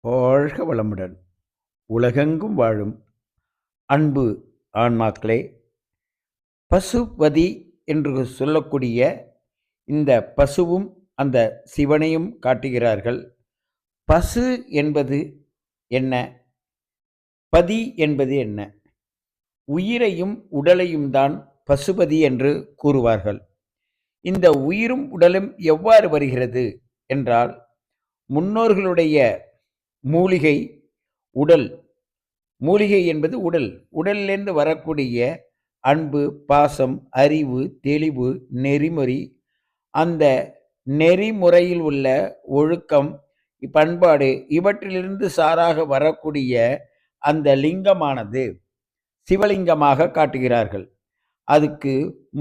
வாழ்க வளமுடன். உலகெங்கும் வாழும் அன்பு ஆன்மாக்களே, பசுபதி என்று சொல்லக்கூடிய இந்த பசுவும் அந்த சிவனையும் காட்டுகிறார்கள். பசு என்பது என்ன? பதி என்பது என்ன? உயிரையும் உடலையும் தான் பசுபதி என்று கூறுவார்கள். இந்த உயிரும் உடலும் எவ்வாறு வருகிறது என்றால், முன்னோர்களுடைய மூலிகை உடல். மூலிகை என்பது உடல். உடலிலிருந்து வரக்கூடிய அன்பு, பாசம், அறிவு, தெளிவு, நெறிமுறை, அந்த நெறிமுறையில் உள்ள ஒழுக்கம், பண்பாடு இவற்றிலிருந்து சாராக வரக்கூடிய அந்த லிங்கமானது சிவலிங்கமாக காட்டுகிறார்கள். அதுக்கு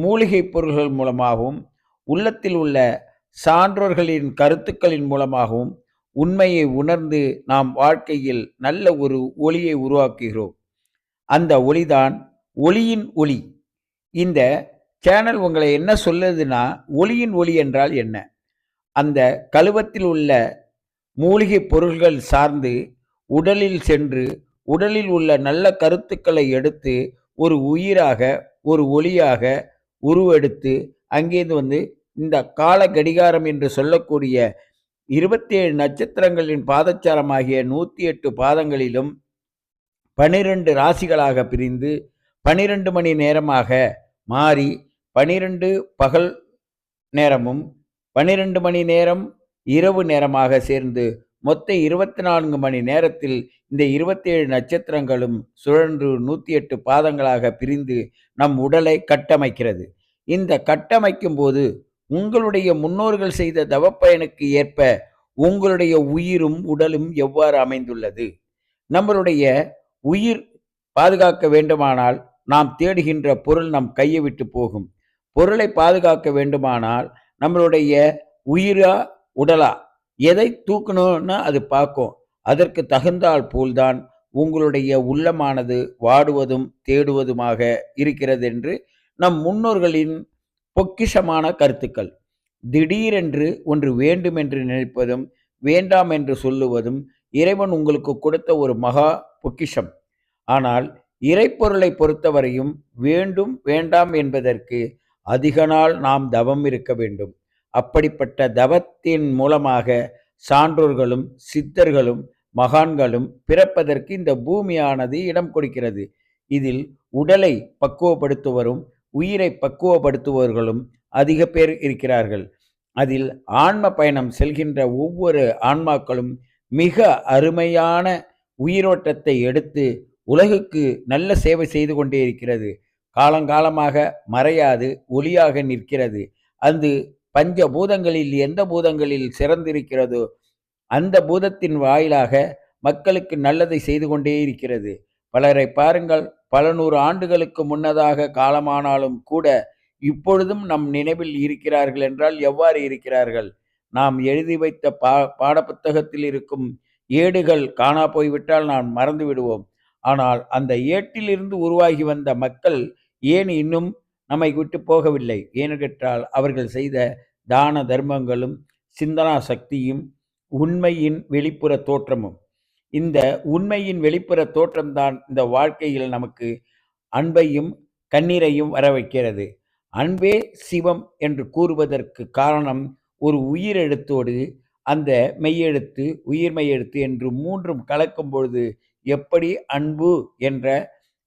மூலிகை பொருள்கள் மூலமாகவும், உள்ளத்தில் உள்ள சான்றோர்களின் கருத்துக்களின் மூலமாகவும் உண்மையை உணர்ந்து நாம் வாழ்க்கையில் நல்ல ஒரு ஒளியை உருவாக்குகிறோம். அந்த ஒளிதான் ஒளியின் ஒளி. இந்த சேனல் உங்களை என்ன சொல்லுதுன்னா, ஒளியின் ஒளி என்றால் என்ன? அந்த கழுவத்தில் உள்ள மூலிகை பொருள்கள் சார்ந்து உடலில் சென்று, உடலில் உள்ள நல்ல கருத்துக்களை எடுத்து ஒரு உயிராக, ஒரு ஒளியாக உருவெடுத்து அங்கேருந்து வந்து இந்த கால கடிகாரம் என்று சொல்லக்கூடிய 27 நட்சத்திரங்களின் பாதச்சாரமாகிய 108 பாதங்களிலும் 12 ராசிகளாக பிரிந்து 12 மணி நேரமாக மாறி 12 பகல் நேரமும் 12 மணி நேரம் இரவு நேரமாக சேர்ந்து மொத்த 24 மணி நேரத்தில் இந்த 27 நட்சத்திரங்களும் சுழன்று 108 பாதங்களாக பிரிந்து நம் உடலை கட்டமைக்கிறது. இந்த கட்டமைக்கும் போது உங்களுடைய முன்னோர்கள் செய்த தவப்பயனுக்கு ஏற்ப உங்களுடைய உயிரும் உடலும் எவ்வாறு அமைந்துள்ளது? நம்மளுடைய உயிர் பாதுகாக்க வேண்டுமானால் நாம் தேடுகின்ற பொருள் நம் கையை விட்டு போகும். பொருளை பாதுகாக்க வேண்டுமானால் நம்மளுடைய உயிரா உடலா எதை தூக்கணும்னு அது பார்க்கும். அதற்கு தகுந்தால் போல்தான் உங்களுடைய உள்ளமானது வாடுவதும் தேடுவதுமாக இருக்கிறது என்று நம் முன்னோர்களின் பொக்கிஷமான கருத்துக்கள். திடீரென்று ஒன்று வேண்டும் என்று நினைப்பதும் வேண்டாம் என்று சொல்லுவதும் இறைவன் உங்களுக்கு கொடுத்த ஒரு மகா பொக்கிஷம். ஆனால் இறைப்பொருளை பொறுத்தவரையும் வேண்டும் வேண்டாம் என்பதற்கு அதிக நாள் நாம் தவம் இருக்க வேண்டும். அப்படிப்பட்ட தவத்தின் மூலமாக சான்றோர்களும் சித்தர்களும் மகான்களும் பிறப்பதற்கு இந்த பூமியானது இடம் கொடுக்கிறது. இதில் உடலை பக்குவப்படுத்துவரும் உயிரை பக்குவப்படுத்துபவர்களும் அதிக பேர் இருக்கிறார்கள். அதில் ஆன்ம பயணம் செல்கின்ற ஒவ்வொரு ஆன்மாக்களும் மிக அருமையான உயிரோட்டத்தை எடுத்து உலகுக்கு நல்ல சேவை செய்து கொண்டே இருக்கிறது. காலங்காலமாக மறையாது ஒளியாக நிற்கிறது. அது பஞ்ச பூதங்களில் எந்த பூதங்களில் சிறந்திருக்கிறதோ அந்த பூதத்தின் வாயிலாக மக்களுக்கு நல்லதை செய்து கொண்டே இருக்கிறது. பலரை பாருங்கள், பல நூறு ஆண்டுகளுக்கு முன்னதாக காலமானாலும் கூட இப்பொழுதும் நம் நினைவில் இருக்கிறார்கள் என்றால் எவ்வாறு இருக்கிறார்கள்? நாம் எழுதி வைத்த பாடப்புத்தகத்தில் இருக்கும் ஏடுகள் காணா போய்விட்டால் நாம் மறந்து விடுவோம். ஆனால் அந்த ஏட்டிலிருந்து உருவாகி வந்த மக்கள் ஏன் இன்னும் நம்மை விட்டு போகவில்லை? ஏனென்றால் அவர்கள் செய்த தான தர்மங்களும் சிந்தனா சக்தியும் உண்மையின் வெளிப்புற தோற்றமும். இந்த உண்மையின் வெளிப்புற தோற்றம்தான் இந்த வாழ்க்கையில் நமக்கு அன்பையும் கண்ணீரையும் வர வைக்கிறது. அன்பே சிவம் என்று கூறுவதற்கு காரணம் ஒரு உயிரெழுத்தோடு அந்த மெய்யெழுத்து உயிர்மெய் எழுத்து என்று மூன்றும் கலக்கும் பொழுது எப்படி அன்பு என்ற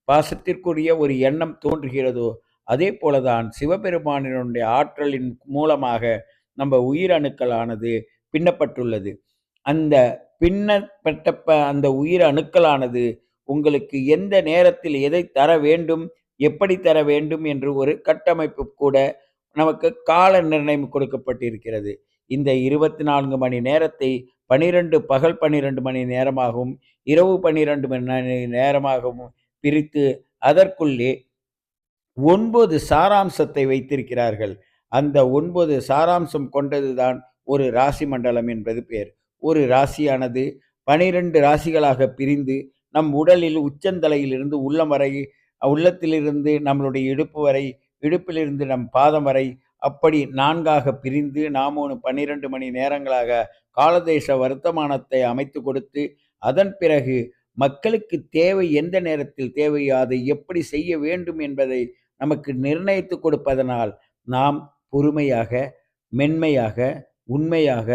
பாசத்திற்குரிய ஒரு எண்ணம் தோன்றுகிறதோ அதே போலதான் சிவபெருமானினுடைய ஆற்றலின் மூலமாக நம்ம உயிரணுக்களானது பின்னப்பட்டுள்ளது. அந்த பின்னப்பட்ட அந்த உயிர் அணுக்களானது உங்களுக்கு எந்த நேரத்தில் எதை தர வேண்டும், எப்படி தர வேண்டும் என்று ஒரு கட்டமைப்பு கூட நமக்கு கால நிர்ணயம் கொடுக்கப்பட்டிருக்கிறது. இந்த 24 மணி நேரத்தை 12 பகல் 12 மணி நேரமாகவும் இரவு 12 மணி நேரமாகவும் பிரித்து அதற்குள்ளே 9 சாராம்சத்தை வைத்திருக்கிறார்கள். அந்த 9 சாராம்சம் கொண்டதுதான் ஒரு ராசி மண்டலம் என்பது பேர். ஒரு ராசியானது 12 ராசிகளாக பிரிந்து நம் உடலில் உச்சந்தலையிலிருந்து உள்ளம் வரை, உள்ளத்திலிருந்து நம்மளுடைய இடுப்பு வரை, இடுப்பிலிருந்து நம் பாதம் வரை அப்படி 4ஆக பிரிந்து நாம் 12 மணி நேரங்களாக காலதேச வர்த்தமானத்தை அமைத்து கொடுத்து, அதன் பிறகு மக்களுக்கு தேவை எந்த நேரத்தில் தேவையோ அதை எப்படி செய்ய வேண்டும் என்பதை நமக்கு நிர்ணயித்து கொடுப்பதனால், நாம் பொறுமையாக, மென்மையாக, உண்மையாக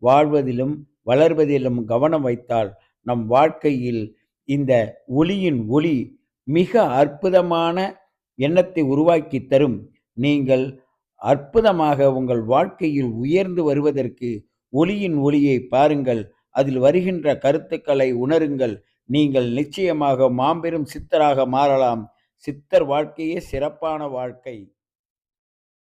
வாழ்வதிலும், வளர்வதிலும் கவனம் வைத்தால், நம் வாழ்க்கையில் இந்த ஒளியின் ஒளி மிக அற்புதமான எண்ணத்தை உருவாக்கி தரும். நீங்கள் அற்புதமாக உங்கள் வாழ்க்கையில் உயர்ந்து வருவதற்கு ஒளியின் ஒளியை பாருங்கள். அதில் வருகின்ற கருத்துக்களை உணருங்கள். நீங்கள் நிச்சயமாக மாபெரும் சித்தராக மாறலாம். சித்தர் வாழ்க்கையே சிறப்பான வாழ்க்கை.